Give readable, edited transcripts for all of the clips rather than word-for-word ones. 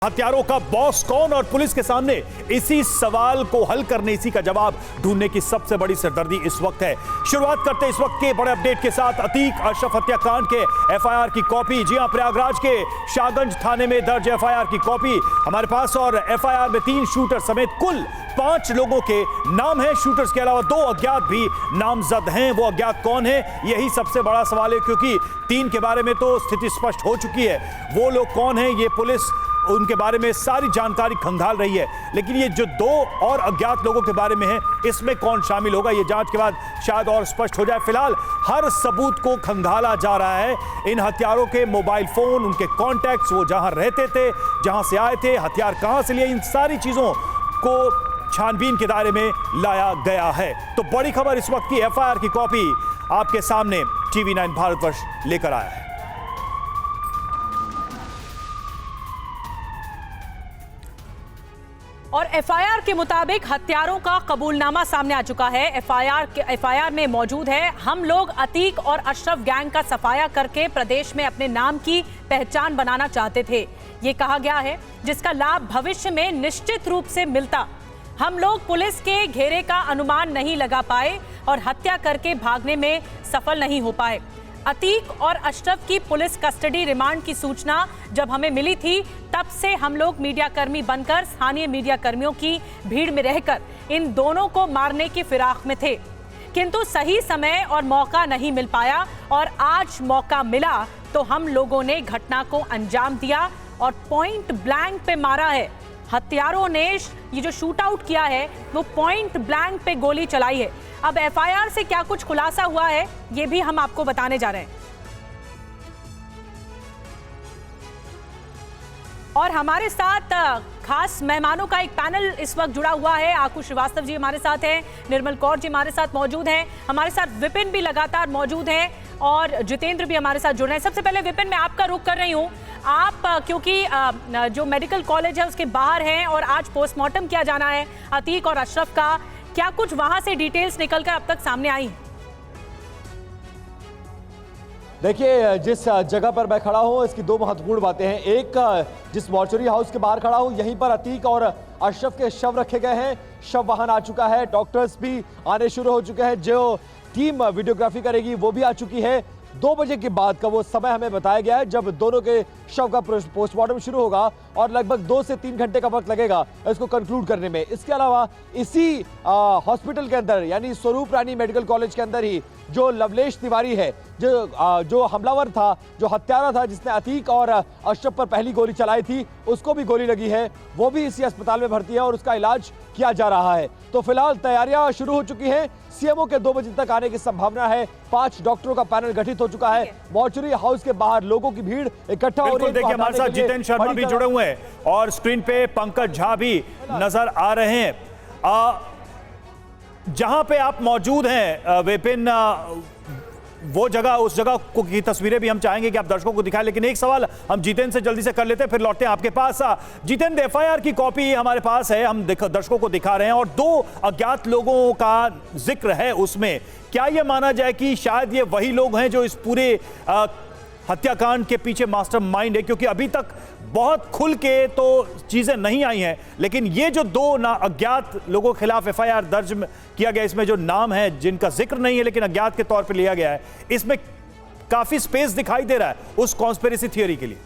हत्यारों का बॉस कौन और पुलिस के सामने इसी सवाल को हल करने, इसी का जवाब ढूंढने की सबसे बड़ी सरदर्दी इस वक्त है। शुरुआत करते इस वक्त के बड़े अपडेट के साथ अतीक अशरफ हत्याकांड के एफआईआर की कॉपी। जी हां, प्रयागराज के शाहगंज थाने में दर्ज एफआईआर की कॉपी हमारे पास और एफआईआर में 3 शूटर समेत कुल 5 लोगों के नाम है। शूटर्स के अलावा 2 अज्ञात भी नामजद हैं। वो अज्ञात कौन है, यही सबसे बड़ा सवाल है, क्योंकि 3 के बारे में तो स्थिति स्पष्ट हो चुकी है। वो लोग कौन है, ये पुलिस उनके बारे में सारी जानकारी खंगाल रही है, लेकिन ये जो 2 और अज्ञात लोगों के बारे में है, इसमें कौन शामिल होगा, ये जांच के बाद शायद और स्पष्ट हो जाए। फिलहाल हर सबूत को खंगाला जा रहा है। इन हत्यारों के मोबाइल फोन, उनके कॉन्टैक्ट्स, वो जहां रहते थे, जहां से आए थे, हथियार कहां से लिए, इन सारी चीजों को छानबीन के दायरे में लाया गया है। तो बड़ी खबर इस वक्त की एफआईआर की कॉपी आपके सामने TV9 भारतवर्ष लेकर आया है। और एफआईआर के मुताबिक हत्यारों का कबूलनामा सामने आ चुका है। एफआईआर में मौजूद है, हम लोग अतीक और अशरफ गैंग का सफाया करके प्रदेश में अपने नाम की पहचान बनाना चाहते थे, ये कहा गया है, जिसका लाभ भविष्य में निश्चित रूप से मिलता। हम लोग पुलिस के घेरे का अनुमान नहीं लगा पाए और हत्या करके भागने में सफल नहीं हो पाए। अतीक और अशरफ की पुलिस कस्टडी रिमांड की सूचना जब हमें मिली थी, तब से हम लोग मीडियाकर्मी बनकर स्थानीय मीडियाकर्मियों की भीड़ में रहकर इन दोनों को मारने की फिराक में थे, किंतु सही समय और मौका नहीं मिल पाया। और आज मौका मिला तो हम लोगों ने घटना को अंजाम दिया और पॉइंट ब्लैंक पे मारा है। हत्यारों ने ये जो शूट आउट किया है, वो पॉइंट ब्लैंक पे गोली चलाई है। अब एफआईआर से क्या कुछ खुलासा हुआ है, ये भी हम आपको बताने जा रहे हैं। और हमारे साथ खास मेहमानों का एक पैनल इस वक्त जुड़ा हुआ है। आकुश श्रीवास्तव जी हमारे साथ हैं, निर्मल कौर जी हमारे साथ मौजूद हैं, हमारे साथ विपिन भी लगातार मौजूद हैं और जितेंद्र भी हमारे साथ जुड़ रहे हैं। सबसे पहले विपिन, मैं आपका रुख कर रही हूँ। आप क्योंकि जो मेडिकल कॉलेज है उसके बाहर हैं और आज पोस्टमार्टम किया जाना है अतीक और अशरफ का, क्या कुछ वहां से डिटेल्स निकलकर अब तक सामने आई? देखिए, जिस जगह पर मैं खड़ा हूं, इसकी 2 महत्वपूर्ण बातें हैं। एक, जिस मॉर्चरी हाउस के बाहर खड़ा हूं, यहीं पर अतीक और अशरफ के शव रखे गए हैं। शव वाहन आ चुका है, डॉक्टर्स भी आने शुरू हो चुके हैं, जो टीम वीडियोग्राफी करेगी वो भी आ चुकी है। 2 बजे के बाद का वो समय हमें बताया गया है जब दोनों के शव का पोस्टमार्टम शुरू होगा और लगभग 2 से 3 घंटे का वक्त लगेगा इसको कंक्लूड करने में। इसके अलावा इसी हॉस्पिटल के अंदर, यानी स्वरूप रानी मेडिकल कॉलेज के अंदर ही जो लवलेश तिवारी है, जो हमलावर था, जो हत्यारा था, जिसने अतीक और अशरफ पर पहली गोली चलाई थी, उसको भी गोली लगी है। वो भी इसी अस्पताल में भर्ती है और उसका इलाज किया जा रहा है। तो फिलहाल तैयारियां शुरू हो चुकी हैं। सीएमओ के 2 बजे तक आने की संभावना है। 5 डॉक्टरों का पैनल गठित हो चुका है। मॉर्चरी हाउस के बाहर लोगों की भीड़ इकट्ठा हो रही है। देखिए, हमारे साथ जितेंद्र शर्मा भी जुड़े हुए हैं और स्क्रीन पे पंकज झा भी नजर आ रहे हैं। जहां पे आप मौजूद हैं विपिन, वो जगह, उस जगह की तस्वीरें भी हम चाहेंगे कि आप दर्शकों को दिखाएं, लेकिन एक सवाल हम जितेंद्र से जल्दी से कर लेते हैं, फिर लौटते हैं आपके पास। जितेंद्र, एफआईआर की कॉपी हमारे पास है, हम दर्शकों को दिखा रहे हैं और 2 अज्ञात लोगों का जिक्र है उसमें। क्या यह माना जाए कि शायद ये वही लोग हैं जो इस पूरे हत्याकांड के पीछे मास्टरमाइंड है? क्योंकि अभी तक बहुत खुल के तो चीजें नहीं आई हैं, लेकिन ये जो 2 अज्ञात लोगों के खिलाफ एफआईआर दर्ज किया गया, इसमें जो नाम है, जिनका जिक्र नहीं है लेकिन अज्ञात के तौर पे लिया गया है, इसमें काफी स्पेस दिखाई दे रहा है उस कॉन्स्पिरेसी थियरी के लिए।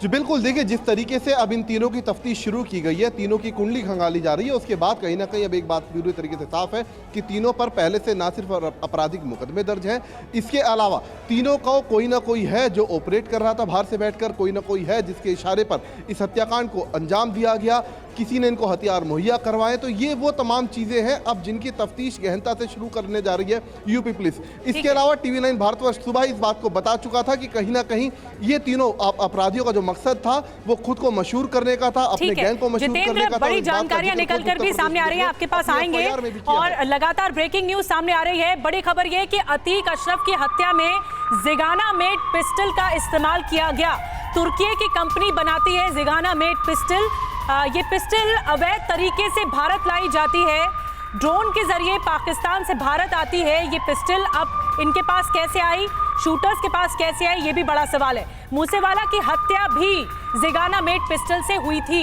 जी बिल्कुल, देखिए, जिस तरीके से अब इन तीनों की तफ्तीश शुरू की गई है, तीनों की कुंडली खंगाली जा रही है, उसके बाद कहीं ना कहीं अब एक बात पूरी तरीके से साफ है कि तीनों पर पहले से ना सिर्फ आपराधिक मुकदमे दर्ज हैं, इसके अलावा तीनों को कोई ना कोई है जो ऑपरेट कर रहा था बाहर से बैठकर, कोई ना कोई है जिसके इशारे पर इस हत्याकांड को अंजाम दिया गया, किसी ने इनको हथियार मुहैया करवाए। तो ये वो तमाम चीजें हैं अब जिनकी तफ्तीश गहनता से शुरू करने जा रही है यूपी पुलिस। इसके अलावा TV9 भारतवर्ष सुबह इस बात को बता चुका था कि कहीं ना कहीं ये तीनों अपराधियों का जो मकसद था वो खुद को मशहूर करने का था, अपने गैंग को मशहूर करने का था। बड़ी जानकारियां निकलकर भी सामने आ रही है, आपके पास आएंगे और लगातार ब्रेकिंग न्यूज सामने आ रही है। बड़ी खबर यह कि अतीक अशरफ की हत्या में जिगाना मेड पिस्टल का इस्तेमाल किया गया। तुर्की की कंपनी बनाती है जिगाना मेड पिस्टल। ये पिस्टल अवैध तरीके से भारत लाई जाती है। ड्रोन के जरिए पाकिस्तान से भारत आती है ये पिस्टल, अब इनके पास कैसे आई, शूटर्स के पास कैसे आई, ये भी बड़ा सवाल है। मूसेवाला की हत्या भी ज़िगाना मेड पिस्टल से हुई थी।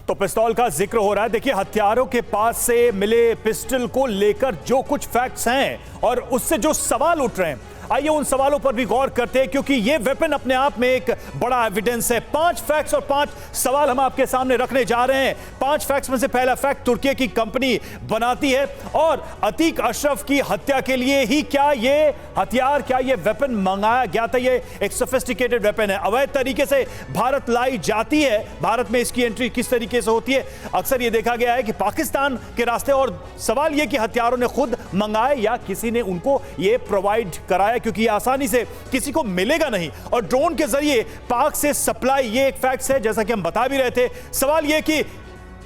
तो पिस्तौल का जिक्र हो रहा है। देखिए, हथियारों के पास से मिले पिस्टल को लेकर जो कुछ फैक्ट्स हैं और उससे जो सवाल उठ रहे हैं, आइए उन सवालों पर भी गौर करते हैं, क्योंकि ये वेपन अपने आप में एक बड़ा एविडेंस है। 5 फैक्ट्स और 5 सवाल हम आपके सामने रखने जा रहे हैं। 5 फैक्ट्स में से पहला फैक्ट, तुर्की की कंपनी बनाती है और अतीक अशरफ की हत्या के लिए ही क्या ये हथियार, क्या ये वेपन मंगाया गया था? ये एक सोफिस्टिकेटेड वेपन है, अवैध तरीके से भारत लाई जाती है। भारत में इसकी एंट्री किस तरीके से होती है? अक्सर ये देखा गया है कि पाकिस्तान के रास्ते, और सवाल ये कि हथियारों ने खुद मंगाए या किसी ने उनको ये प्रोवाइड कराया, क्योंकि ये आसानी से किसी को मिलेगा नहीं। और ड्रोन के जरिए पाक से सप्लाई, ये एक फैक्ट है, जैसा कि हम बता भी रहे थे। सवाल ये कि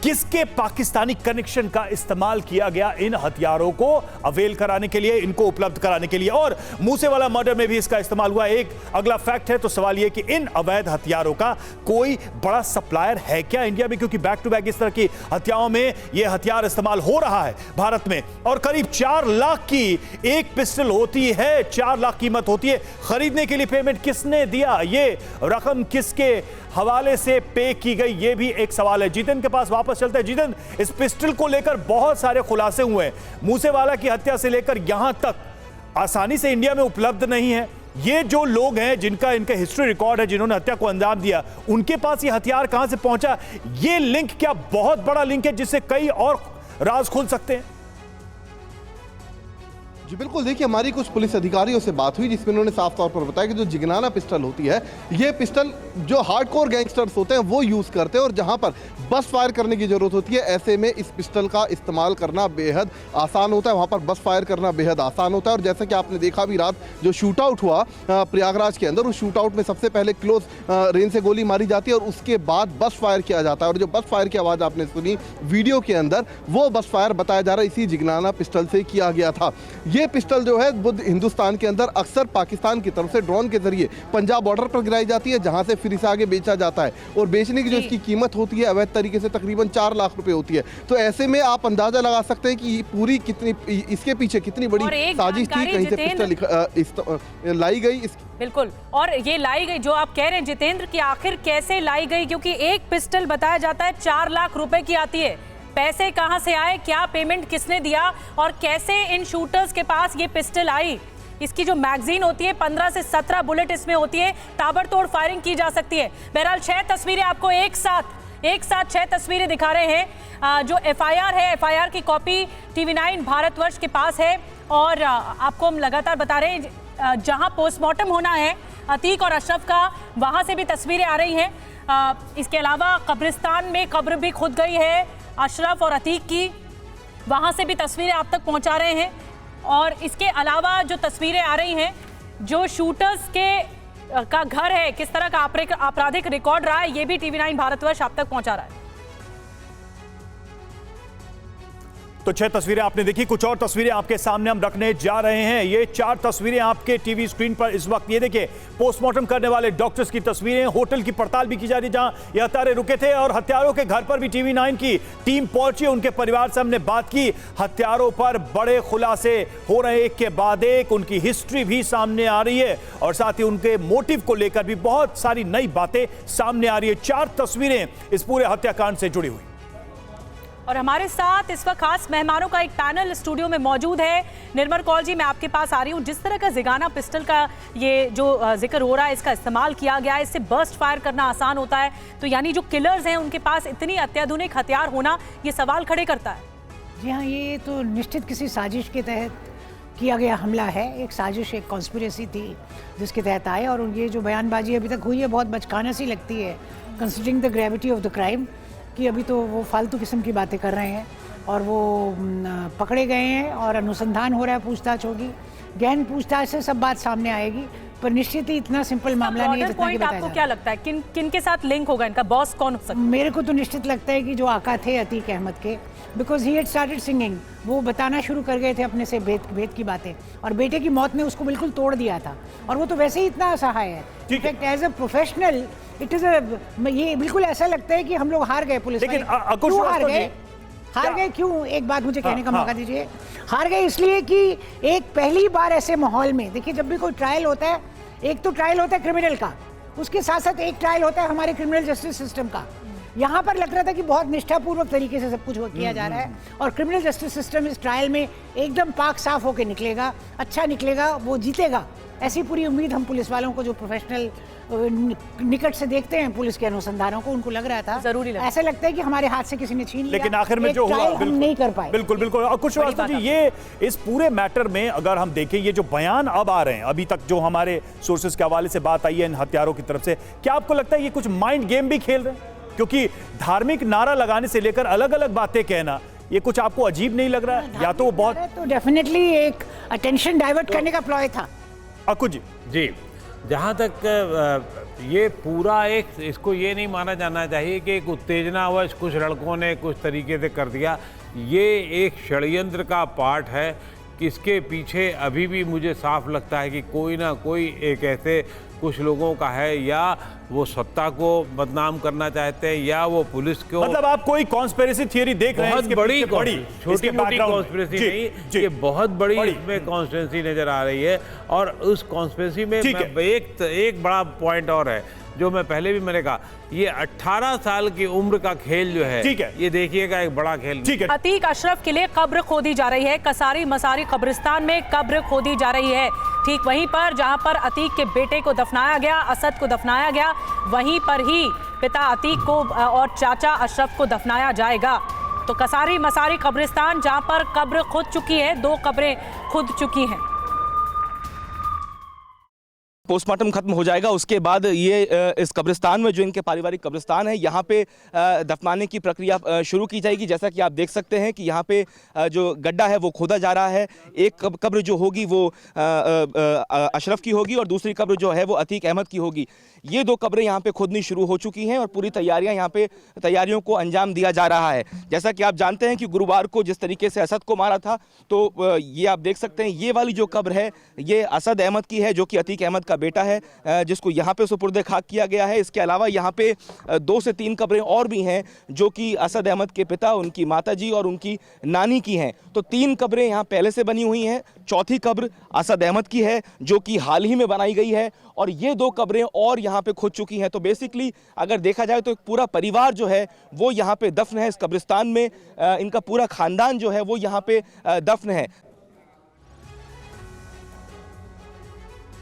किसके पाकिस्तानी कनेक्शन का इस्तेमाल किया गया इन हथियारों को अवेल कराने के लिए, इनको उपलब्ध कराने के लिए, और मूसेवाला मर्डर में भी इसका इस्तेमाल हुआ। एक अगला फैक्ट है। तो सवाल यह कि इन अवैध हथियारों का कोई बड़ा सप्लायर है क्या इंडिया में, क्योंकि बैक टू बैक इस तरह की हत्याओं में यह हथियार इस्तेमाल हो रहा है भारत में। और करीब 4 लाख की एक पिस्टल होती है, 4 लाख कीमत होती है। खरीदने के लिए पेमेंट किसने दिया, ये रकम किसके हवाले से पे की गई, ये भी एक सवाल है। जितेंद्र के पास वापस चलते हैं। जितेंद्र, इस पिस्टल को लेकर बहुत सारे खुलासे हुए हैं। मूसेवाला की हत्या से लेकर यहां तक आसानी से इंडिया में उपलब्ध नहीं है। ये जो लोग हैं जिनका इनका हिस्ट्री रिकॉर्ड है, जिन्होंने हत्या को अंजाम दिया, उनके पास ये हथियार कहां से पहुंचा? ये लिंक क्या बहुत बड़ा लिंक है जिससे कई और राज खुल सकते हैं? जी बिल्कुल, देखिए हमारी कुछ पुलिस अधिकारियों से बात हुई जिसमें उन्होंने साफ तौर पर बताया कि जो जिगनाना पिस्टल होती है, ये पिस्टल जो हार्डकोर गैंगस्टर्स होते हैं वो यूज़ करते हैं, और जहां पर बस फायर करने की ज़रूरत होती है ऐसे में इस पिस्टल का इस्तेमाल करना बेहद आसान होता है। वहां पर बस फायर करना बेहद आसान होता है। और जैसा कि आपने देखा भी, रात जो शूट आउट हुआ प्रयागराज के अंदर, उस शूट आउट में सबसे पहले क्लोज रेंज से गोली मारी जाती है और उसके बाद बस फायर किया जाता है। और जो बस फायर की आवाज़ आपने सुनी वीडियो के अंदर, वो बस फायर बताया जा रहा है इसी जिगनाना पिस्टल से किया गया था। ये पिस्टल जो है बुद्ध हिंदुस्तान के अंदर अक्सर पाकिस्तान की तरफ से ड्रोन के जरिए पंजाब बॉर्डर पर गिराई जाती है, जहां से फिर इसे आगे बेचा जाता है। और बेचने की जो इसकी कीमत होती है अवैध तरीके से तकरीबन 4 लाख रुपए होती है। तो ऐसे में आप अंदाजा लगा सकते हैं कि पूरी कितनी, इसके पीछे कितनी बड़ी साजिश थी, कहीं से पिस्टल लाई गई। बिल्कुल, और ये लाई गई जो आप कह रहे हैं जितेंद्र की, आखिर कैसे लाई गई? क्योंकि एक पिस्टल बताया जाता है 4 लाख रुपए की आती है। पैसे कहां से आए, क्या पेमेंट किसने दिया, और कैसे इन शूटर्स के पास ये पिस्टल आई? इसकी जो मैगजीन होती है 15 से 17 बुलेट इसमें होती है, ताबड़तोड़ फायरिंग की जा सकती है। बहरहाल 6 तस्वीरें आपको एक साथ 6 तस्वीरें दिखा रहे हैं। जो एफआईआर है, एफआईआर की कॉपी TV9 भारतवर्ष के पास है, और आपको हम लगातार बता रहे हैं जहां पोस्टमार्टम होना है अतीक और अशरफ का, वहां से भी तस्वीरें आ रही हैं। इसके अलावा कब्रिस्तान में कब्र भी खुद गई है अशरफ और अतीक की, वहां से भी तस्वीरें आप तक पहुंचा रहे हैं। और इसके अलावा जो तस्वीरें आ रही हैं, जो शूटर्स का घर है, किस तरह का आपराधिक रिकॉर्ड रहा है, ये भी TV9 भारतवर्ष आप तक पहुंचा रहा है। तो 6 तस्वीरें आपने देखी, कुछ और तस्वीरें आपके सामने हम रखने जा रहे हैं। ये 4 तस्वीरें आपके टीवी स्क्रीन पर इस वक्त, ये देखिए पोस्टमार्टम करने वाले डॉक्टर्स की तस्वीरें, होटल की पड़ताल भी की जा रही है जहां ये हत्यारे रुके थे, और हत्यारों के घर पर भी TV9 की टीम पहुंची, उनके परिवार से हमने बात की। हत्यारों पर बड़े खुलासे हो रहे हैं एक के बाद एक, उनकी हिस्ट्री भी सामने आ रही है, और साथ ही उनके मोटिव को लेकर भी बहुत सारी नई बातें सामने आ रही है। 4 तस्वीरें इस पूरे हत्याकांड से जुड़ी हुई। और हमारे साथ इस वक्त खास मेहमानों का एक पैनल स्टूडियो में मौजूद है। निर्मल कौल जी, मैं आपके पास आ रही हूँ। जिस तरह का ज़िगाना पिस्टल का ये जो जिक्र हो रहा है, इसका इस्तेमाल किया गया है, इससे बर्स्ट फायर करना आसान होता है, तो यानी जो किलर्स हैं उनके पास इतनी अत्याधुनिक हथियार होना ये सवाल खड़े करता है। जी हाँ, ये तो निश्चित किसी साजिश के तहत किया गया हमला है। एक साजिश, एक कॉन्स्पिरेसी थी जिसके तहत आए, और ये जो बयानबाजी अभी तक हुई है बहुत बचकाना सी लगती है, considering the gravity of the crime, कि अभी तो वो फालतू किस्म की बातें कर रहे हैं और वो पकड़े गए हैं और अनुसंधान हो रहा है, पूछताछ होगी, गहन पूछताछ से सब बात सामने आएगी। पर निश्चित ही इतना सिंपल मामला नहीं है जितना कि पॉइंट बताया आपको जा क्या रहा लगता है, किन किन के साथ लिंक होगा इनका, बॉस कौन हो सकता है। मेरे को तो निश्चित लगता है कि जो आका थे अतीक अहमद के, because he had started singing, वो बताना शुरू कर गए थे अपने से भेद की बातें, और बेटे की मौत ने उसको बिल्कुल तोड़ दिया था, और वो तो वैसे ही इतना असहाय है। In fact as a professional it is ये बिल्कुल ऐसा लगता है कि हम लोग हार गए पुलिस लेकिन वाले। अंकुश क्यों हार श्रीवास्तव जी, गए? हार गए क्यों? एक बात मुझे कहने का हाँ। मौका दीजिए। हार गए इसलिए कि एक पहली बार ऐसे माहौल में, देखिए जब भी कोई ट्रायल होता है, एक तो ट्रायल होता है क्रिमिनल का, उसके साथ साथ एक ट्रायल होता है हमारे क्रिमिनल जस्टिस सिस्टम का। यहाँ पर लग रहा था कि बहुत निष्ठापूर्वक तरीके से सब कुछ किया जा रहा है, और क्रिमिनल जस्टिस सिस्टम इस ट्रायल में एकदम पाक साफ होकर निकलेगा, अच्छा निकलेगा, वो जीतेगा, ऐसी पूरी उम्मीद हम पुलिस वालों को, जो प्रोफेशनल निकट से देखते हैं पुलिस के अनुसंधानों को, उनको लग रहा था, जरूरी लगा। ऐसा लगता है कि हमारे हाथ से किसी ने छीन लिया, लेकिन आखिर में एक जो हुआ ट्रायल हम नहीं कर पाए। बिल्कुल बिल्कुल। और कुछ श्रीवास्तव जी, ये इस पूरे मैटर में अगर हम देखें, ये जो बयान अब आ रहे हैं, अभी तक जो हमारे सोर्सेज के हवाले से बात आई है इन हत्यारों की तरफ से, क्या आपको लगता है ये कुछ माइंड गेम भी खेल रहे हैं? क्योंकि धार्मिक नारा लगाने से लेकर अलग अलग बातें कहना, ये कुछ आपको अजीब नहीं लग रहा है? या तो वो बहुत, तो डेफिनेटली एक अटेंशन डाइवर्ट करने का प्लॉय था। अकुज जी जी, जहाँ तक ये पूरा एक, इसको ये नहीं माना जाना चाहिए कि एक उत्तेजनावश कुछ लड़कों ने कुछ तरीके से कर दिया। ये एक षड्यंत्र का पार्ट है, किसके पीछे अभी भी मुझे साफ लगता है कि कोई ना कोई एक ऐसे कुछ लोगों का है, या वो सत्ता को बदनाम करना चाहते हैं, या वो पुलिस को, मतलब आप कोई कॉन्स्पिरेसी थियरी देख रहे हैं? बहुत इसके बड़ी पीछे बड़ी छोटी मोटी कॉन्स्पिरेसी जी, नहीं, जी, ये बहुत बड़ी बड़ी। इसमें कॉन्स्पिरेसी नजर आ रही है। और उस कॉन्स्पिरेसी में ठीक एक बड़ा पॉइंट और है, जो मैं पहले भी मैंने कहा, ये 18 साल की उम्र का खेल जो है, ठीक है, ये देखिएगा एक बड़ा खेल। ठीक है। अतीक अशरफ के लिए कब्र खोदी जा रही है, कसारी मसारी कब्रिस्तान में कब्र खोदी जा रही है। ठीक वहीं पर जहां पर अतीक के बेटे को दफनाया गया, असद को दफनाया गया, वहीं पर ही पिता अतीक को और चाचा अशरफ को दफनाया जाएगा। तो कसारी मसारी कब्रिस्तान, जहां पर कब्र खुद चुकी है, 2 कब्रें खुद चुकी हैं। पोस्टमार्टम खत्म हो जाएगा, उसके बाद ये इस कब्रिस्तान में, जो इनके पारिवारिक कब्रिस्तान है, यहाँ पे दफनाने की प्रक्रिया शुरू की जाएगी। जैसा कि आप देख सकते हैं कि यहाँ पे जो गड्ढा है वो खोदा जा रहा है। एक कब्र जो होगी वो अशरफ की होगी, और दूसरी कब्र जो है वो अतीक अहमद की होगी। ये 2 कब्रें यहाँ पे खोदनी शुरू हो चुकी हैं, और पूरी तैयारियों को अंजाम दिया जा रहा है। जैसा कि आप जानते हैं कि गुरुवार को जिस तरीके से असद को मारा था, तो ये आप देख सकते हैं, ये वाली जो कब्र है ये असद अहमद की है, जो कि अतीक अहमद का बेटा है, जिसको यहाँ पे सुपुर्द खाक किया गया है। इसके अलावा यहाँ पे 2 से 3 कब्रें और भी हैं, जो कि असद अहमद के पिता, उनकी माताजी और उनकी नानी की हैं। तो 3 कब्रें यहाँ पहले से बनी हुई हैं। चौथी कब्र असद अहमद की है, जो कि हाल ही में बनाई गई है, और ये 2 कब्रें और यहाँ पे खुद चुकी हैं। तो बेसिकली अगर देखा जाए तो एक पूरा परिवार जो है वो यहाँ पे दफन है इस कब्रिस्तान में। इनका पूरा खानदान जो है वो यहाँ पे दफन है।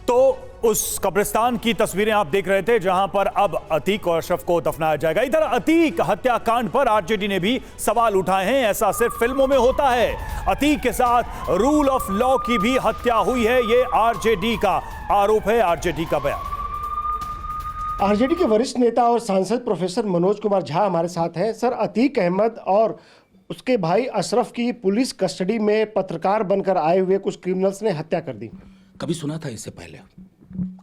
तो उस कब्रिस्तान की तस्वीरें आप देख रहे थे, जहां पर अब अतीक और अशरफ को दफनाया जाएगा। इधर अतीक हत्याकांड पर आरजेडी ने भी सवाल उठाए हैं। ऐसा सिर्फ फिल्मों में होता है? अतीक के साथ रूल ऑफ लॉ की भी हत्या हुई है, ये आरजेडी का आरोप है, आरजेडी का बयान। आरजेडी के वरिष्ठ नेता और सांसद प्रोफेसर मनोज कुमार झा हमारे साथ हैं। सर, अतीक अहमद और उसके भाई अशरफ की पुलिस कस्टडी में पत्रकार बनकर आए हुए कुछ क्रिमिनल्स ने हत्या कर दी। कभी सुना था इससे पहले?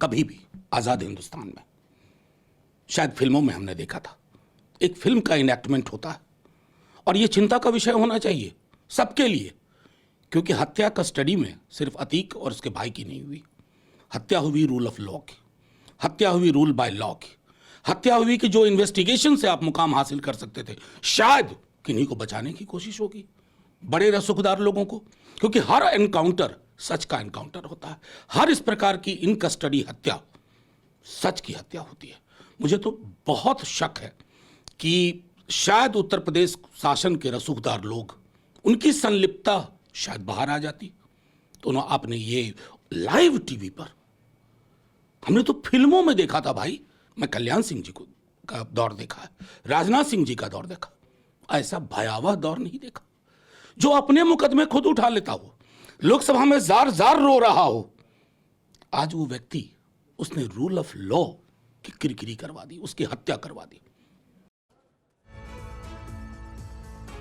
कभी भी आज़ाद हिंदुस्तान में, शायद फिल्मों में हमने देखा था। एक फिल्म का इनैक्टमेंट होता है, और ये चिंता का विषय होना चाहिए सबके लिए, क्योंकि हत्या कस्टडी में सिर्फ अतीक और उसके भाई की नहीं हुई। हत्या हुई रूल ऑफ लॉ की, हत्या हुई रूल बाय लॉ की, हत्या हुई कि जो इन्वेस्टिगेशन से आप मुकाम हासिल कर सकते थे, शायद किन्हीं को बचाने की कोशिश होगी, बड़े रसूखदार लोगों को, क्योंकि हर एनकाउंटर सच का एनकाउंटर होता है। हर इस प्रकार की इन कस्टडी हत्या सच की हत्या होती है। मुझे तो बहुत शक है कि शायद उत्तर प्रदेश शासन के रसूखदार लोग, उनकी संलिप्तता शायद बाहर आ जाती। तो ना आपने ये लाइव टीवी पर, हमने तो फिल्मों में देखा था भाई। मैं कल्याण सिंह जी का दौर देखा है, राजनाथ सिंह जी का दौर देखा, ऐसा भयावह दौर नहीं देखा। जो अपने मुकदमे खुद उठा लेता हो, लोकसभा में जार जार रो रहा हो, आज वो व्यक्ति, उसने रूल ऑफ लॉ की किरकिरी करवा दी, उसकी हत्या करवा दी।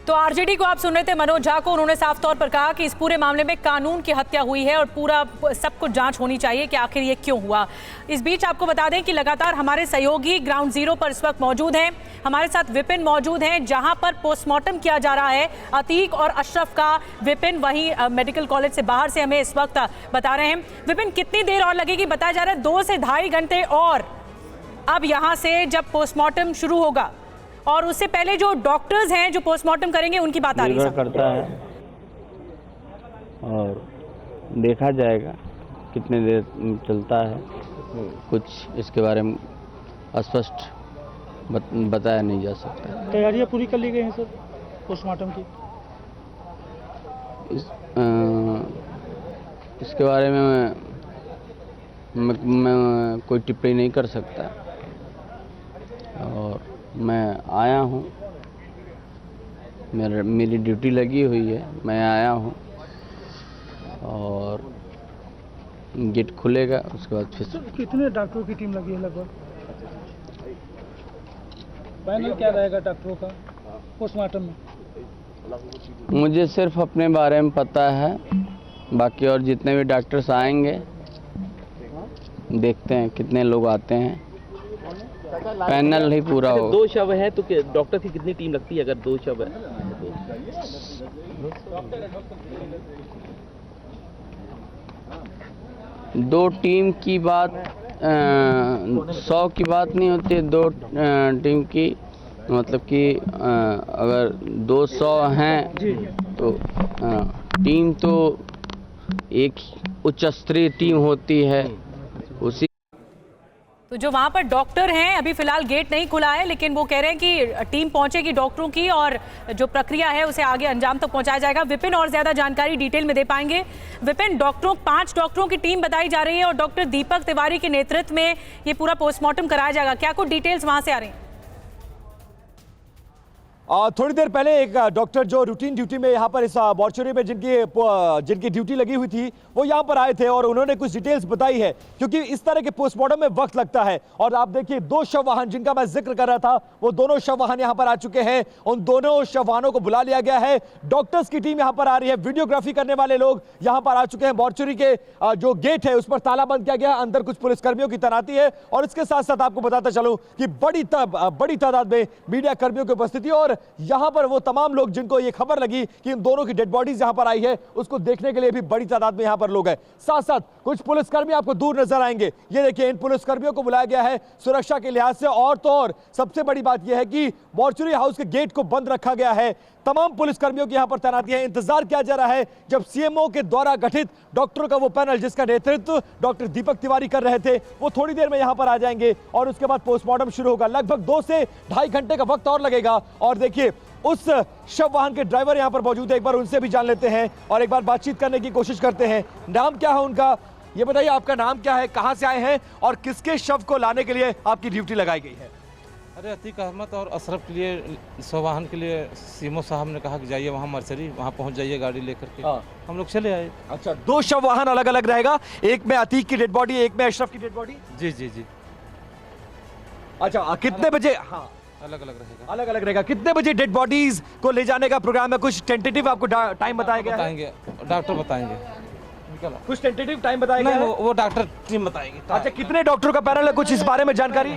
तो आरजेडी को आप सुन रहे थे मनोज झा को। उन्होंने साफ तौर पर कहा कि इस पूरे मामले में कानून की हत्या हुई है और पूरा सब कुछ जांच होनी चाहिए कि आखिर ये क्यों हुआ। इस बीच आपको बता दें कि लगातार हमारे सहयोगी ग्राउंड जीरो पर इस वक्त मौजूद हैं। हमारे साथ विपिन मौजूद हैं, जहां पर पोस्टमार्टम किया जा रहा है अतीक और अशरफ का। विपिन वहीं मेडिकल कॉलेज से बाहर से हमें इस वक्त बता रहे हैं। विपिन, कितनी देर और लगेगी? बताया जा रहा है 2 से ढाई घंटे और अब यहां से जब पोस्टमार्टम शुरू होगा, और उससे पहले जो डॉक्टर्स हैं जो पोस्टमार्टम करेंगे उनकी बात आ रही है करता है और देखा जाएगा कितने देर चलता है। कुछ इसके बारे में स्पष्ट बताया नहीं जा सकता। तैयारियां पूरी कर ली गई हैं सर पोस्टमार्टम की? इसके बारे में मैं कोई टिप्पणी नहीं कर सकता और मैं आया हूँ, मेरी ड्यूटी लगी हुई है, मैं आया हूँ और गेट खुलेगा उसके बाद फिर। कितने डॉक्टरों की टीम लगी है लगभग? पैनल क्या रहेगा डॉक्टरों का पोस्टमार्टम में? मुझे सिर्फ अपने बारे में पता है, बाकी और जितने भी डॉक्टर्स आएंगे देखते हैं कितने लोग आते हैं। पैनल ही पूरा हो। 2 शव है तो डॉक्टर की कितनी टीम लगती है? अगर 2 शव है 2 टीम की बात 100 की बात नहीं होती है। 2 टीम की मतलब कि अगर 200 हैं तो टीम तो एक उच्च स्तरीय टीम होती है। उसी तो जो वहां पर डॉक्टर हैं, अभी फिलहाल गेट नहीं खुला है, लेकिन वो कह रहे हैं कि टीम पहुंचेगी डॉक्टरों की और जो प्रक्रिया है उसे आगे अंजाम तक पहुंचाया जाएगा। विपिन और ज्यादा जानकारी डिटेल में दे पाएंगे। विपिन, 5 डॉक्टरों की टीम बताई जा रही है और डॉक्टर दीपक तिवारी के नेतृत्व में ये पूरा पोस्टमार्टम कराया जाएगा। क्या कुछ डिटेल्स वहां से आ रही हैं? थोड़ी देर पहले एक डॉक्टर जो रूटीन ड्यूटी में यहाँ पर इस मॉर्चरी में जिनकी ड्यूटी लगी हुई थी वो यहाँ पर आए थे और उन्होंने कुछ डिटेल्स बताई है, क्योंकि इस तरह के पोस्टमार्टम में वक्त लगता है। और आप देखिए 2 शव वाहन जिनका मैं जिक्र कर रहा था, वो दोनों शव वाहन यहाँ पर आ चुके हैं। उन दोनों शव वाहनों को बुला लिया गया है। डॉक्टर्स की टीम यहाँ पर आ रही है, वीडियोग्राफी करने वाले लोग यहाँ पर आ चुके हैं। मॉर्चरी के जो गेट है उस पर ताला बंद किया गया, अंदर कुछ पुलिसकर्मियों की तैनाती है। और इसके साथ साथ आपको बताता चलूं कि बड़ी तादाद में मीडिया कर्मियों की उपस्थिति, और यहाँ पर वो तमाम लोग जिनको ये खबर लगी कि इन दोनों की डेड बॉडीज यहां पर आई है उसको देखने के लिए भी बड़ी तादाद में यहां पर लोग हैं। साथ साथ कुछ पुलिसकर्मी आपको दूर नजर आएंगे। ये देखिए, इन पुलिसकर्मियों को बुलाया गया है सुरक्षा के लिहाज से। और तो और सबसे बड़ी बात यह है कि मॉर्चरी हाउस के गेट को बंद रखा गया है। तमाम पुलिसकर्मियों की यहां पर तैनाती है। इंतजार किया जा रहा है जब सीएमओ के द्वारा गठित डॉक्टरों का वो पैनल जिसका नेतृत्व डॉक्टर दीपक तिवारी कर रहे थे, वो थोड़ी देर में यहां पर आ जाएंगे और उसके बाद पोस्टमार्टम शुरू होगा। लगभग 2 से ढाई घंटे का वक्त और लगेगा। और देखिए, उस शव वाहन के ड्राइवर यहां पर मौजूद है, एक बार उनसे भी जान लेते हैं और एक बार बातचीत करने की कोशिश करते हैं। नाम क्या है उनका? ये बताइए, आपका नाम क्या है, कहां से आए हैं और किसके शव को लाने के लिए आपकी ड्यूटी लगाई गई है? अरे अतीक अहमद और अशरफ के लिए शव वाहन के लिए सीएमओ साहब ने कहा कि जाइए वहाँ मर्चरी, वहाँ पहुँच जाइए गाड़ी लेकर के। हम लोग चले आए। अच्छा, 2 शव वाहन अलग अलग रहेगा, एक में अतीक की डेड बॉडी, एक में अशरफ की डेड बॉडी? जी जी जी। अच्छा, कितने बजे? हाँ, अलग अलग रहेगा। अलग अलग रहेगा। कितने बजे डेड बॉडीज को ले जाने का प्रोग्राम है? कुछ टेंटेटिव आपको टाइम बताया गया है? डॉक्टर बताएंगे। कुछ टेंटेटिव टाइम बताया गया है? वो डॉक्टर टीम बताएगी। अच्छा, कितने डॉक्टरों का पैनल है, कुछ इस बारे में जानकारी?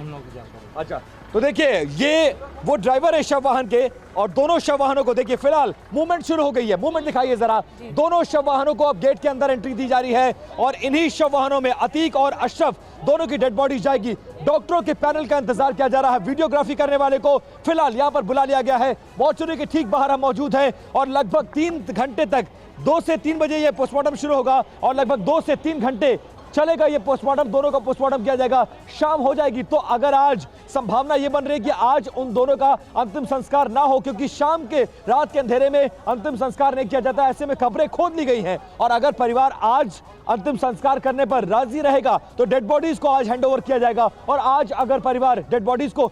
अच्छा, तो देखिए, ये वो ड्राइवर है शव वाहन के और दोनों शव वाहनों को देखिए फिलहाल मूवमेंट शुरू हो गई है। मूवमेंट दिखाइए जरा। दोनों शव वाहनों को अब गेट के अंदर एंट्री दी जा रही है और इन्हीं शव वाहनों में अतीक और अशरफ दोनों की डेड बॉडी जाएगी। डॉक्टरों के पैनल का इंतजार किया जा रहा है। वीडियोग्राफी करने वाले को फिलहाल यहां पर बुला लिया गया है। मॉर्चरी के ठीक बाहर हम मौजूद हैं और लगभग 3 घंटे तक 2 से 3 बजे यह पोस्टमार्टम शुरू होगा और लगभग 2 से 3 घंटे चलेगा ये पोस्टमार्टम। दोनों का पोस्टमार्टम किया जाएगा, शाम हो जाएगी। तो अगर आज संभावना ये बन रही है कि आज उन दोनों का अंतिम संस्कार ना हो, क्योंकि शाम के रात के अंधेरे में अंतिम संस्कार नहीं किया जाता, ऐसे में कब्रें खोद ली गई हैं। और अगर परिवार आज अंतिम संस्कार करने पर राजी रहेगा तो डेड बॉडीज को आज हैंडओवर किया जाएगा। और आज अगर परिवार डेड बॉडीज को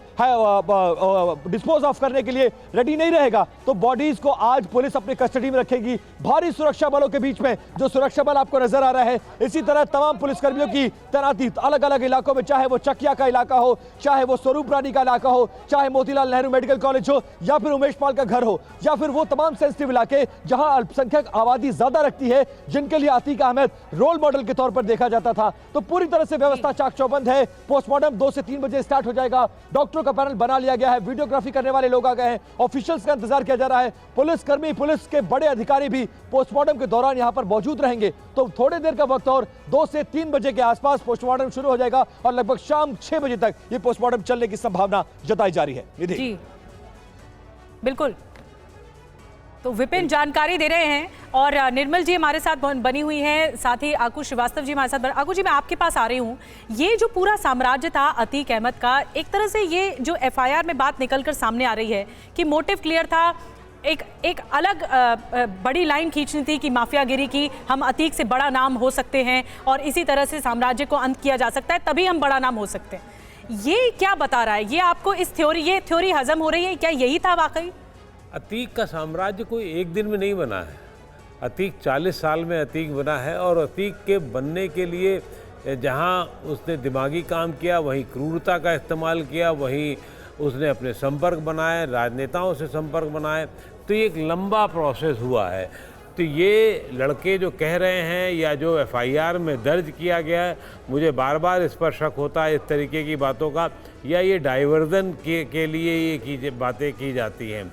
डिस्पोज ऑफ करने के लिए रेडी नहीं रहेगा तो बॉडीज को आज पुलिस अपनी कस्टडी में रखेगी, भारी सुरक्षा बलों के बीच में। जो सुरक्षा बल आपको नजर आ रहा है, इसी तरह तमाम पुलिसकर्मियों की तैनाती अलग अलग इलाकों में, चाहे वो चकिया का इलाका हो, चाहे वो स्वरूप रानी का इलाका हो, चाहे मोतीलाल नेहरू मेडिकल कॉलेज हो, या फिर उमेश पाल का घर हो, या फिर वो तमाम सेंसिटिव इलाके जहां अल्पसंख्यक आबादी ज्यादा रखती है, जिनके लिए अतीक अहमद रोल मॉडल के तौर पर देखा जाता था। तो पूरी तरह से व्यवस्था चाक चौबंद है। पोस्टमार्टम 2 से 3 बजे स्टार्ट हो जाएगा। डॉक्टरों का पैनल बना लिया गया है, वीडियोग्राफी करने वाले लोग आ गए हैं, ऑफिशियल्स का इंतजार किया जा रहा है, पुलिसकर्मी, पुलिस के बड़े अधिकारी भी पोस्टमार्टम के दौरान यहां पर मौजूद रहेंगे। तो थोड़ी देर का वक्त और 2 से 3 बजे के आसपास पोस्टमार्टम शुरू हो जाएगा और लगभग शाम 6 बजे तक ये पोस्टमार्टम चलने की संभावना जताई जा रही है। निधि जी बिल्कुल, तो विपिन जानकारी दे रहे हैं और निर्मल जी हमारे साथ बनी हुई हैं, साथ ही आकुश श्रीवास्तव जी हमारे साथ। आकुश जी, मैं आपके पास आ रही हूँ। ये जो पूरा साम्राज्य था अतीक अहमद का, एक तरह से ये जो एफआईआर में बात निकलकर सामने आ रही है कि मोटिव क्लियर था, एक अलग बड़ी लाइन खींचनी थी कि माफियागिरी की, हम अतीक से बड़ा नाम हो सकते हैं और इसी तरह से साम्राज्य को अंत किया जा सकता है, तभी हम बड़ा नाम हो सकते हैं। ये क्या बता रहा है? ये आपको ये थ्योरी हजम हो रही है? क्या यही था वाकई? अतीक का साम्राज्य कोई एक दिन में नहीं बना है। अतीक 40 साल में अतीक बना है और अतीक के बनने के लिए जहां उसने दिमागी काम किया, वहीं क्रूरता का इस्तेमाल किया, वहीं उसने अपने संपर्क बनाए, राजनेताओं से संपर्क बनाए। तो ये एक लंबा प्रोसेस हुआ है। तो ये लड़के जो कह रहे हैं या जो एफआईआर में दर्ज किया गया है, मुझे बार बार इस पर शक होता है इस तरीके की बातों का, या ये डाइवर्जन के लिए ये बातें की जाती हैं।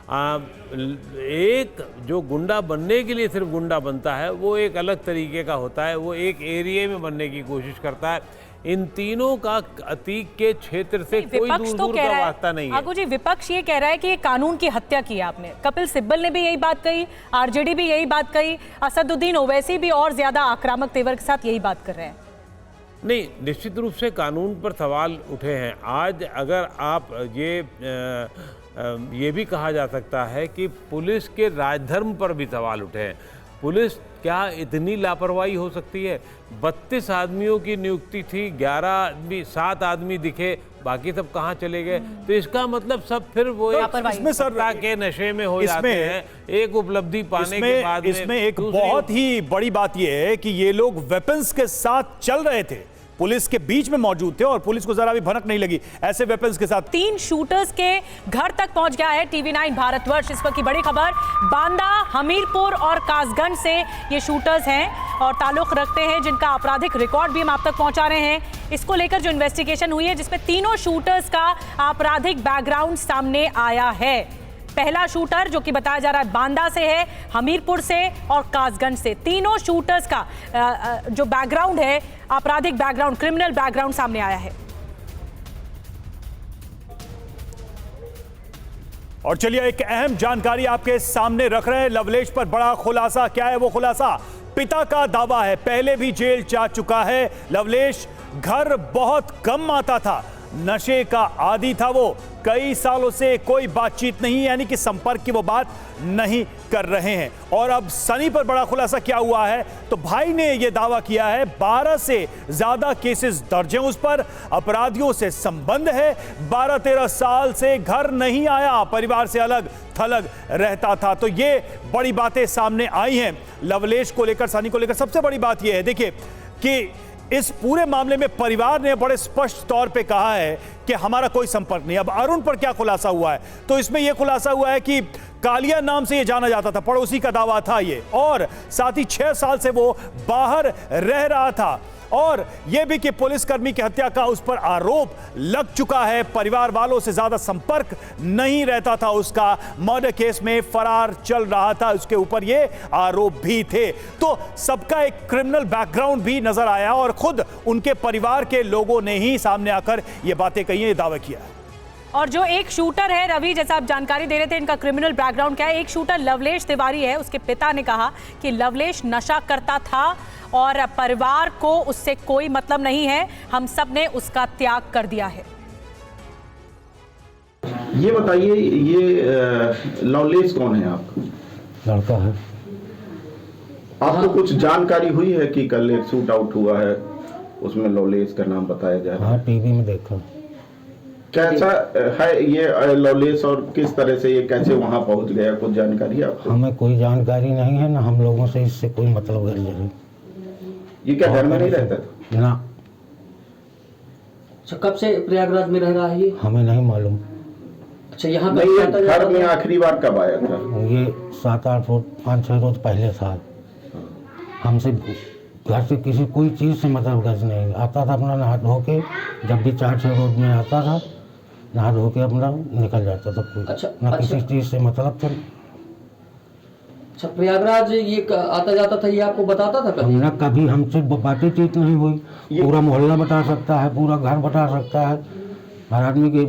एक जो गुंडा बनने के लिए सिर्फ गुंडा बनता है, वो एक अलग तरीके का होता है, वो एक एरिया में बनने की कोशिश करता है। इन तीनों का अतीक के क्षेत्र से कोई दूर का वास्ता नहीं है। आगू जी, विपक्ष ये कह रहा है कि ये कानून की हत्या की आपने। कपिल सिब्बल ने भी यही बात कही, आरजेडी भी यही बात कही, असदुद्दीन ओवैसी भी और ज्यादा आक्रामक तेवर के साथ यही बात कर रहे हैं। नहीं, निश्चित रूप से कानून पर सवाल उठे हैं। आज अगर आप ये भी कहा जा सकता है कि पुलिस के राजधर्म पर भी सवाल उठे हैं। पुलिस क्या इतनी लापरवाही हो सकती है? 32 आदमियों की नियुक्ति थी, 7 आदमी दिखे, बाकी सब कहाँ चले गए? तो इसका मतलब सब फिर वो इसमें सत्ता के नशे में हो जाते हैं। एक उपलब्धि पाने के बाद इसमें एक बहुत ही बड़ी बात यह है कि ये लोग वेपन्स के साथ चल रहे थे, पुलिस के बीच में मौजूद थे और पुलिस को जरा भी भनक नहीं लगी ऐसे वेपन्स के साथ। 3 शूटर्स के घर तक पहुंच गया है टीवी9 भारतवर्ष। इस वक्त की बड़ी खबर, बांदा, हमीरपुर और कासगंज से ये शूटर्स हैं और ताल्लुक रखते हैं, जिनका आपराधिक रिकॉर्ड भी हम आप तक पहुंचा रहे हैं। इसको लेकर जो इन्वेस्टिगेशन हुई है, जिसमें तीनों शूटर्स का आपराधिक बैकग्राउंड सामने आया है। पहला शूटर जो कि बताया जा रहा है बांदा से है, हमीरपुर से और कासगंज से। तीनों शूटर्स का जो बैकग्राउंड है, आपराधिक बैकग्राउंड, क्रिमिनल बैकग्राउंड सामने आया है। और चलिए एक अहम जानकारी आपके सामने रख रहे हैं। लवलेश पर बड़ा खुलासा। क्या है वो खुलासा? पिता का दावा है, पहले भी जेल जा चुका है लवलेश, घर बहुत कम आता था, नशे का आदी था वो, कई सालों से कोई बातचीत नहीं, यानी कि संपर्क की वो बात नहीं कर रहे हैं। और अब सनी पर बड़ा खुलासा क्या हुआ है, तो भाई ने यह दावा किया है 12 से ज्यादा केसेस दर्ज हैं उस पर, अपराधियों से संबंध है, 12-13 साल से घर नहीं आया, परिवार से अलग थलग रहता था। तो ये बड़ी बातें सामने आई हैं लवलेश को लेकर, सनी को लेकर। सबसे बड़ी बात यह है, देखिए, कि इस पूरे मामले में परिवार ने बड़े स्पष्ट तौर पे कहा है कि हमारा कोई संपर्क नहीं। अब अरुण पर क्या खुलासा हुआ है, तो इसमें यह खुलासा हुआ है कि कालिया नाम से यह जाना जाता था, पड़ोसी का दावा था ये, और साथ ही 6 साल से वो बाहर रह रहा था, और यह भी कि पुलिसकर्मी की हत्या का उस पर आरोप लग चुका है, परिवार वालों से ज्यादा संपर्क नहीं रहता था उसका, मर्डर केस में फरार चल रहा था, उसके ऊपर ये आरोप भी थे। तो सबका एक क्रिमिनल बैकग्राउंड भी नजर आया और खुद उनके परिवार के लोगों ने ही सामने आकर ये बातें कही हैं, ये दावा किया है। और जो एक शूटर है रवि, जैसा आप जानकारी दे रहे थे, इनका क्रिमिनल बैकग्राउंड क्या है? एक शूटर लवलेश तिवारी है, उसके पिता ने कहा कि लवलेश नशा करता था और परिवार को उससे कोई मतलब नहीं है, हम सब ने उसका त्याग कर दिया है। ये बताइए, ये लवलेश कौन है आपका? लड़का है। आपको कुछ जानकारी हुई है कि कल एक शूट आउट हुआ है, उसमें लवलेश का नाम बताया जा रहा है? हाँ, टीवी में देखा। कैसा है ये लवलेश और किस तरह से ये कैसे वहां पहुंच गया, कुछ जानकारी आपको? हमें कोई जानकारी नहीं है ना, हम लोगों से इससे कोई मतलब नहीं। ये क्या घर में नहीं रहता था? ना। अच्छा, कब से प्रयागराज में रह रहा है ये? हमें नहीं मालूम। अच्छा, यहाँ नहीं, ये घर में आखिरी बार कब आया था? ये 7-8 रोज 5-6 रोज पहले था। हमसे घर से किसी कोई चीज़ से मतलब गज नहीं, आता था अपना नहा धो के, जब भी 4-6 रोज में आता था नहा धो के अपना निकल जाता था। कोई ना किसी चीज़ से मतलब था। अच्छा, प्रयागराज ये आता जाता था, ये आपको बताता था कभी? ना कभी हमसे बातचीत नहीं हुई। पूरा मोहल्ला बता सकता है, पूरा घर बता सकता है, हर आदमी के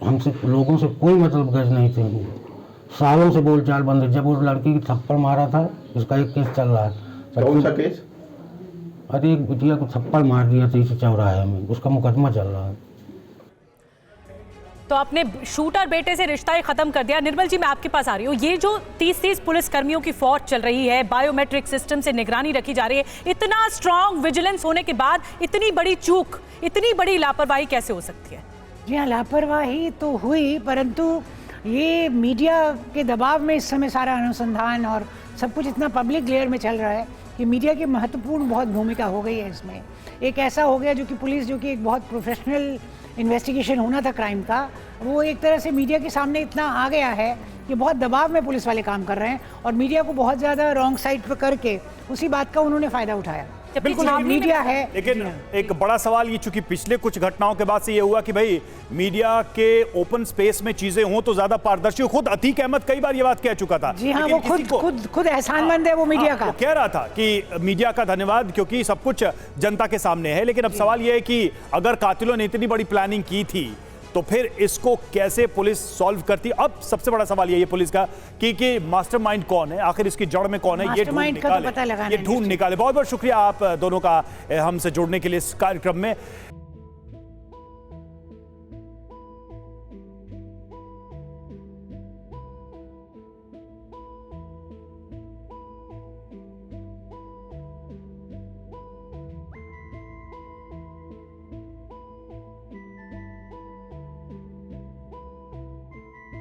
हमसे लोगों से कोई मतलब गज नहीं थे। सालों से बोलचाल बंद है। जब उस लड़की की थप्पड़ मारा था, उसका एक केस चल रहा है। कौन सा केस? अरे एक बिटिया को थप्पड़ मार दिया था इसी चौराहे में, उसका मुकदमा चल रहा है। तो आपने शूटर बेटे से रिश्ता ही खत्म कर दिया। निर्मल जी, मैं आपके पास आ रही हूँ। ये जो 30 पुलिस कर्मियों की फौज चल रही है, बायोमेट्रिक सिस्टम से निगरानी रखी जा रही है, इतना स्ट्रांग विजिलेंस होने के बाद इतनी बड़ी चूक, इतनी बड़ी लापरवाही कैसे हो सकती है? जी हाँ, लापरवाही तो हुई, परंतु ये मीडिया के दबाव में इस समय सारा अनुसंधान और सब कुछ इतना पब्लिक लेयर में चल रहा है कि मीडिया की महत्वपूर्ण बहुत भूमिका हो गई है इसमें। एक ऐसा हो गया जो कि पुलिस, जो कि एक बहुत प्रोफेशनल इन्वेस्टिगेशन होना था क्राइम का, वो एक तरह से मीडिया के सामने इतना आ गया है कि बहुत दबाव में पुलिस वाले काम कर रहे हैं और मीडिया को बहुत ज़्यादा रॉन्ग साइड पर करके उसी बात का उन्होंने फ़ायदा उठाया। बिल्कुल मीडिया है, लेकिन एक बड़ा सवाल ये, चूंकि पिछले कुछ घटनाओं के बाद से ये हुआ कि भाई मीडिया के ओपन स्पेस में चीजें हों तो ज्यादा पारदर्शी। खुद अतीक अहमद कई बार ये बात कह चुका था। जी हाँ, वो खुद एहसानमंद है वो मीडिया का। वो कह रहा था कि मीडिया का धन्यवाद, क्योंकि सब कुछ जनता के सामने है। लेकिन अब सवाल ये है कि अगर कातिलों ने इतनी बड़ी प्लानिंग की थी तो फिर इसको कैसे पुलिस सॉल्व करती? अब सबसे बड़ा सवाल ये पुलिस का कि मास्टरमाइंड कौन है, आखिर इसकी जड़ में कौन है, ये ढूंढ निकाले। बहुत बहुत शुक्रिया आप दोनों का हमसे जुड़ने के लिए इस कार्यक्रम में।